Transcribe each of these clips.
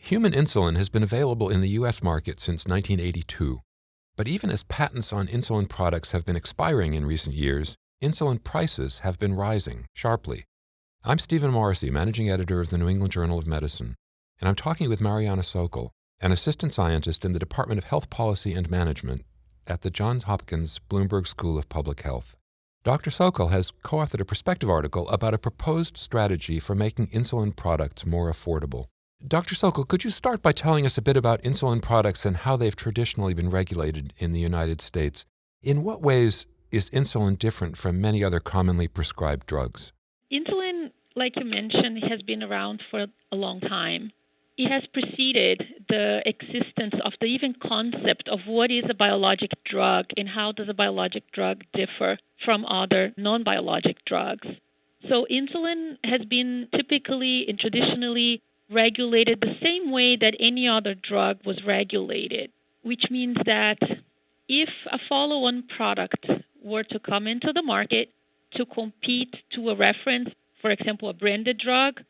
Human insulin has been available in the U.S. market since 1982. But even as patents on insulin products have been expiring in recent years, insulin prices have been rising sharply. I'm Stephen Morrissey, managing editor of the New England Journal of Medicine, and I'm talking with Mariana Socal, an assistant scientist in the Department of Health Policy and Management at the Johns Hopkins Bloomberg School of Public Health. Dr. Socal has co-authored a perspective article about a proposed strategy for making insulin products more affordable. Dr. Socal, could you start by telling us a bit about insulin products and how they've traditionally been regulated in the United States? In what ways is insulin different from many other commonly prescribed drugs? Insulin, like you mentioned, has been around for a long time. It has preceded the existence of the even concept of what is a biologic drug and how does a biologic drug differ from other non-biologic drugs. So insulin has been typically and traditionally regulated the same way that any other drug was regulated, which means that if a follow-on product were to come into the market to compete to a reference, for example, a branded drug,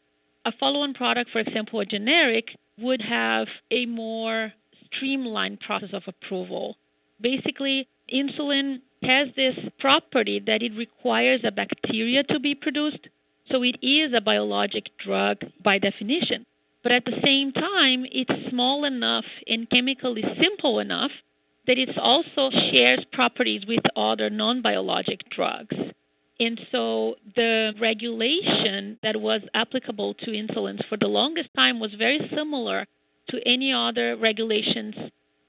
a follow-on product, for example, a generic, would have a more streamlined process of approval. Basically, insulin has this property that it requires a bacteria to be produced, so it is a biologic drug by definition. But at the same time, it's small enough and chemically simple enough that it also shares properties with other non-biologic drugs. And so the regulation that was applicable to insulins for the longest time was very similar to any other regulations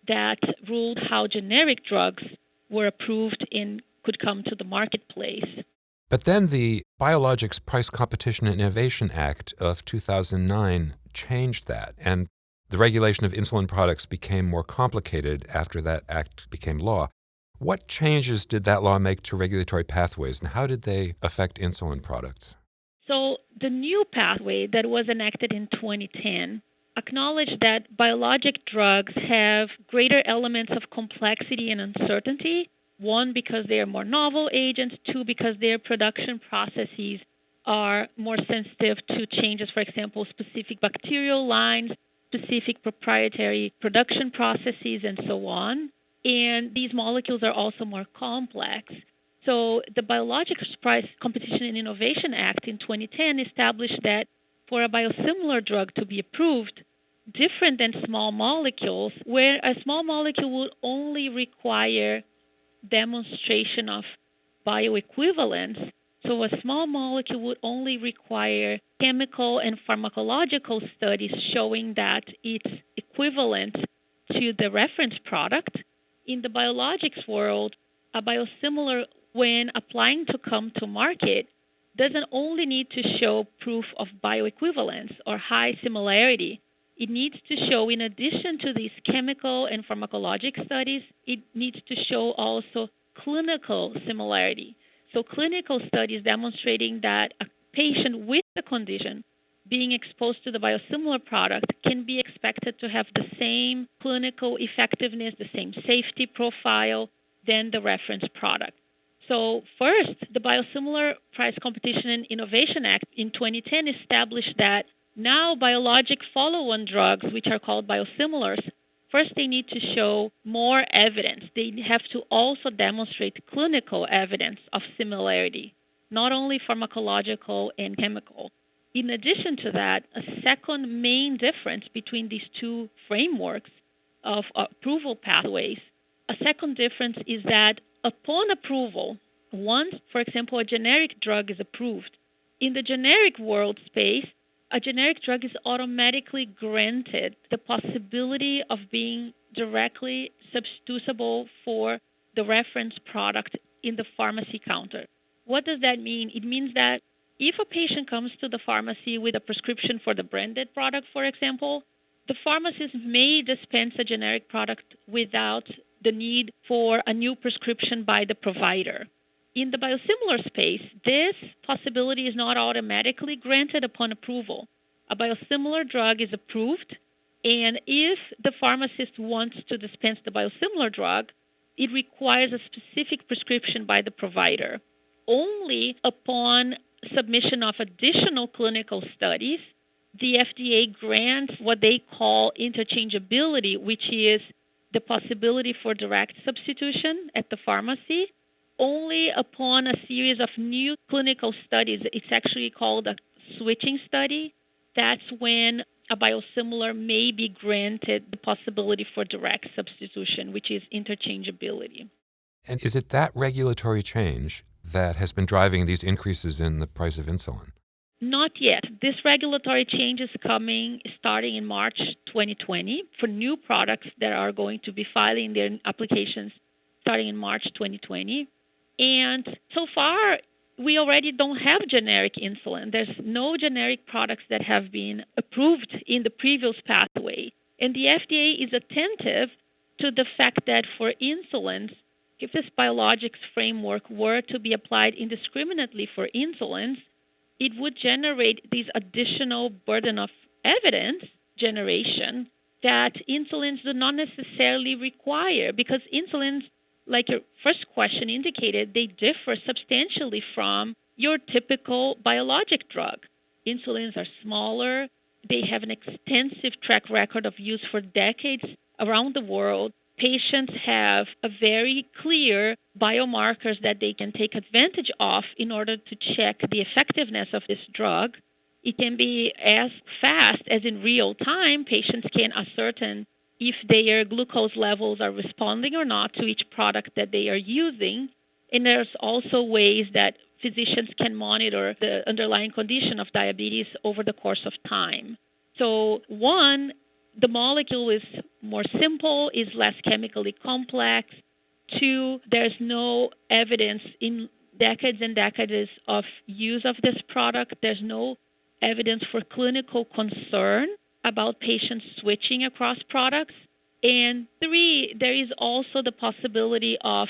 that ruled how generic drugs were approved and could come to the marketplace. But then the Biologics Price Competition and Innovation Act of 2009 changed that, and the regulation of insulin products became more complicated after that act became law. What changes did that law make to regulatory pathways, and how did they affect insulin products? So the new pathway that was enacted in 2010 acknowledged that biologic drugs have greater elements of complexity and uncertainty. One, because they are more novel agents. Two, because their production processes are more sensitive to changes, for example, specific bacterial lines, specific proprietary production processes, and so on. And these molecules are also more complex. So the Biologics Price Competition and Innovation Act in 2010 established that for a biosimilar drug to be approved, different than small molecules, where a small molecule would only require demonstration of bioequivalence, so a small molecule would only require chemical and pharmacological studies showing that it's equivalent to the reference product. In the biologics world, a biosimilar, when applying to come to market, doesn't only need to show proof of bioequivalence or high similarity. It needs to show, in addition to these chemical and pharmacologic studies, it needs to show also clinical similarity. So clinical studies demonstrating that a patient with the condition being exposed to the biosimilar product can be expected to have the same clinical effectiveness, the same safety profile than the reference product. So first, the Biosimilar Price Competition and Innovation Act in 2010 established that now biologic follow-on drugs, which are called biosimilars, first they need to show more evidence. They have to also demonstrate clinical evidence of similarity, not only pharmacological and chemical. In addition to that, a second main difference between these two frameworks of approval pathways, a second difference is that upon approval, once, for example, a generic drug is approved, in the generic world space, a generic drug is automatically granted the possibility of being directly substitutable for the reference product in the pharmacy counter. What does that mean? It means that if a patient comes to the pharmacy with a prescription for the branded product, for example, the pharmacist may dispense a generic product without the need for a new prescription by the provider. In the biosimilar space, this possibility is not automatically granted upon approval. A biosimilar drug is approved, and if the pharmacist wants to dispense the biosimilar drug, it requires a specific prescription by the provider. Only upon submission of additional clinical studies the FDA grants what they call interchangeability, which is the possibility for direct substitution at the pharmacy only upon a series of new clinical studies. It's actually called a switching study. That's when a biosimilar may be granted the possibility for direct substitution, which is interchangeability. And is it that regulatory change that has been driving these increases in the price of insulin? Not yet. This regulatory change is coming starting in March 2020 for new products that are going to be filing their applications starting in March 2020. And so far, we already don't have generic insulin. There's no generic products that have been approved in the previous pathway. And the FDA is attentive to the fact that for insulins, if this biologics framework were to be applied indiscriminately for insulins, it would generate this additional burden of evidence generation that insulins do not necessarily require, because insulins, like your first question indicated, they differ substantially from your typical biologic drug. Insulins are smaller. They have an extensive track record of use for decades around the world. Patients have a very clear biomarkers that they can take advantage of in order to check the effectiveness of this drug. It can be as fast as in real time. Patients can ascertain if their glucose levels are responding or not to each product that they are using. And there's also ways that physicians can monitor the underlying condition of diabetes over the course of time. So one, the molecule is more simple, is less chemically complex. Two, there's no evidence in decades and decades of use of this product. There's no evidence for clinical concern about patients switching across products. And three, there is also the possibility of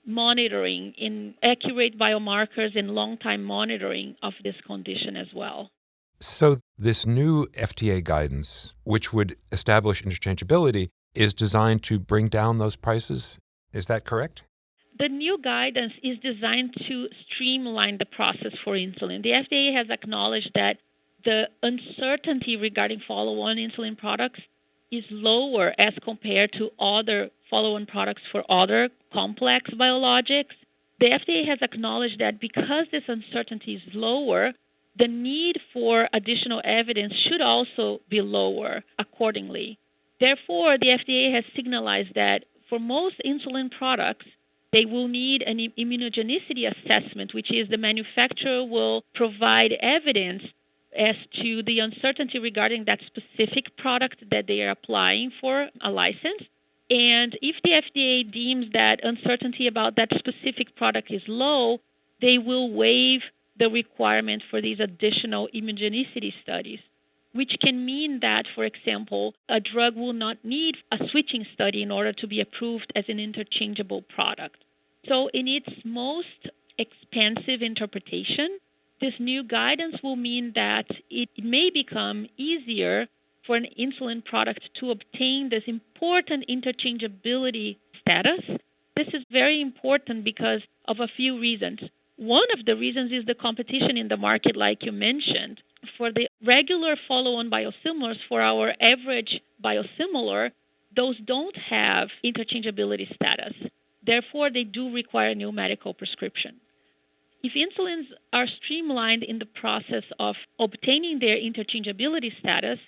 monitoring in accurate biomarkers and long-time monitoring of this condition as well. So this new FDA guidance, which would establish interchangeability, is designed to bring down those prices. Is that correct? The new guidance is designed to streamline the process for insulin. The FDA has acknowledged that the uncertainty regarding follow-on insulin products is lower as compared to other follow-on products for other complex biologics. The FDA has acknowledged that because this uncertainty is lower, the need for additional evidence should also be lower accordingly. Therefore, the FDA has signaled that for most insulin products, they will need an immunogenicity assessment, which is the manufacturer will provide evidence as to the uncertainty regarding that specific product that they are applying for a license. And if the FDA deems that uncertainty about that specific product is low, they will waive the requirement for these additional immunogenicity studies, which can mean that, for example, a drug will not need a switching study in order to be approved as an interchangeable product. So in its most expansive interpretation, this new guidance will mean that it may become easier for an insulin product to obtain this important interchangeability status. This is very important because of a few reasons. One of the reasons is the competition in the market, like you mentioned. For the regular follow-on biosimilars, for our average biosimilar, those don't have interchangeability status. Therefore, they do require a new medical prescription. If insulins are streamlined in the process of obtaining their interchangeability status,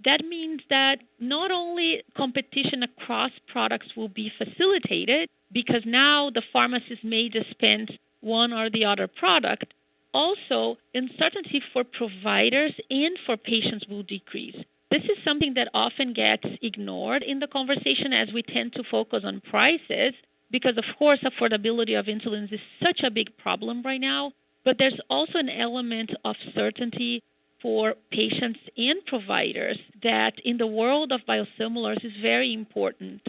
that means that not only competition across products will be facilitated, because now the pharmacist may dispense one or the other product, also uncertainty for providers and for patients will decrease. This is something that often gets ignored in the conversation as we tend to focus on prices, because of course affordability of insulins is such a big problem right now, but there's also an element of certainty for patients and providers that in the world of biosimilars is very important.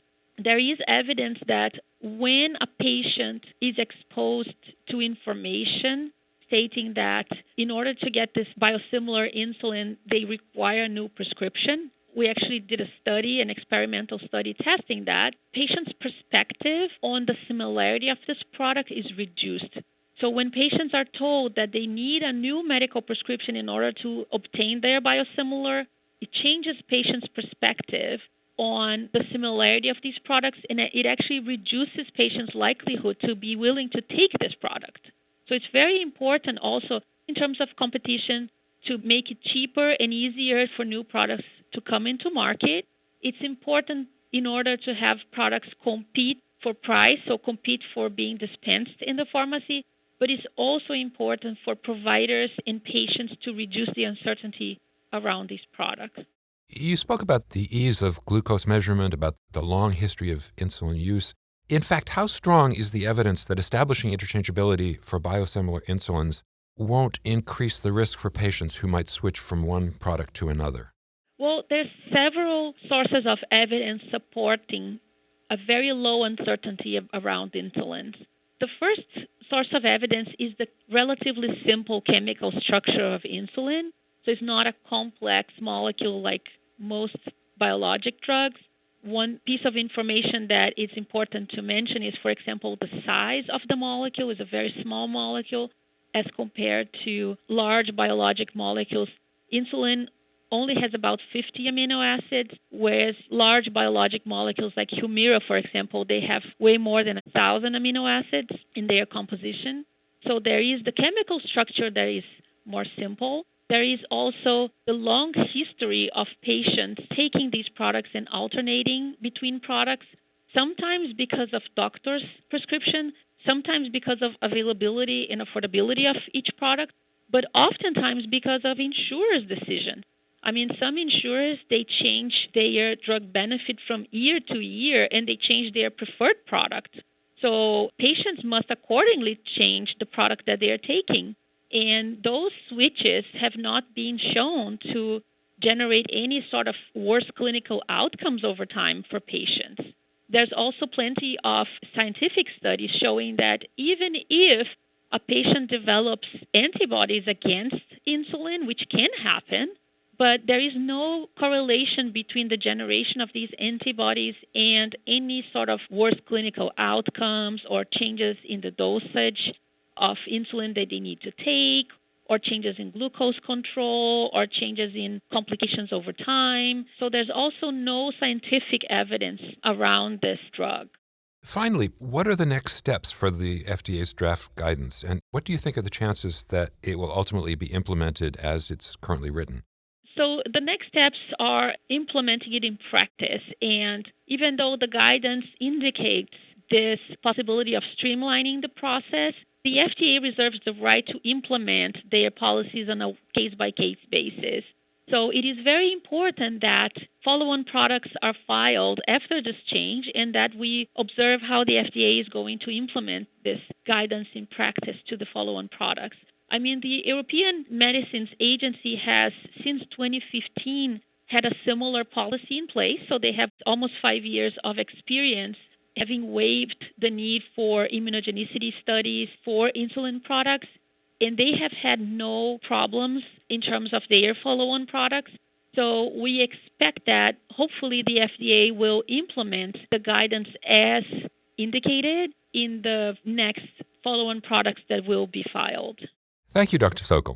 There is evidence that when a patient is exposed to information stating that in order to get this biosimilar insulin, they require a new prescription, we actually did a study, an experimental study testing that, patients' perspective on the similarity of this product is reduced. So when patients are told that they need a new medical prescription in order to obtain their biosimilar, it changes patients' perspective on the similarity of these products, and it actually reduces patients' likelihood to be willing to take this product. So it's very important also in terms of competition to make it cheaper and easier for new products to come into market. It's important in order to have products compete for price, so compete for being dispensed in the pharmacy, but it's also important for providers and patients to reduce the uncertainty around these products. You spoke about the ease of glucose measurement, about the long history of insulin use. In fact, how strong is the evidence that establishing interchangeability for biosimilar insulins won't increase the risk for patients who might switch from one product to another? Well, there's several sources of evidence supporting a very low uncertainty around insulins. The first source of evidence is the relatively simple chemical structure of insulin. So it's not a complex molecule like most biologic drugs. One piece of information that is important to mention is, for example, the size of the molecule is a very small molecule as compared to large biologic molecules. Insulin only has about 50 amino acids, whereas large biologic molecules like Humira, for example, they have way more than 1,000 amino acids in their composition. So there is the chemical structure that is more simple. There is also the long history of patients taking these products and alternating between products, sometimes because of doctor's prescription, sometimes because of availability and affordability of each product, but oftentimes because of insurers' decision. I mean, some insurers, they change their drug benefit from year to year, and they change their preferred product. So patients must accordingly change the product that they are taking. And those switches have not been shown to generate any sort of worse clinical outcomes over time for patients. There's also plenty of scientific studies showing that even if a patient develops antibodies against insulin, which can happen, but there is no correlation between the generation of these antibodies and any sort of worse clinical outcomes or changes in the dosage of insulin that they need to take, or changes in glucose control, or changes in complications over time. So there's also no scientific evidence around this drug. Finally, what are the next steps for the FDA's draft guidance, and what do you think are the chances that it will ultimately be implemented as it's currently written? So the next steps are implementing it in practice. And even though the guidance indicates this possibility of streamlining the process, the FDA reserves the right to implement their policies on a case-by-case basis. So it is very important that follow-on products are filed after this change and that we observe how the FDA is going to implement this guidance in practice to the follow-on products. I mean, the European Medicines Agency has, since 2015, had a similar policy in place. So they have almost 5 years of experience having waived the need for immunogenicity studies for insulin products. And they have had no problems in terms of their follow-on products. So we expect that hopefully the FDA will implement the guidance as indicated in the next follow-on products that will be filed. Thank you, Dr. Socal.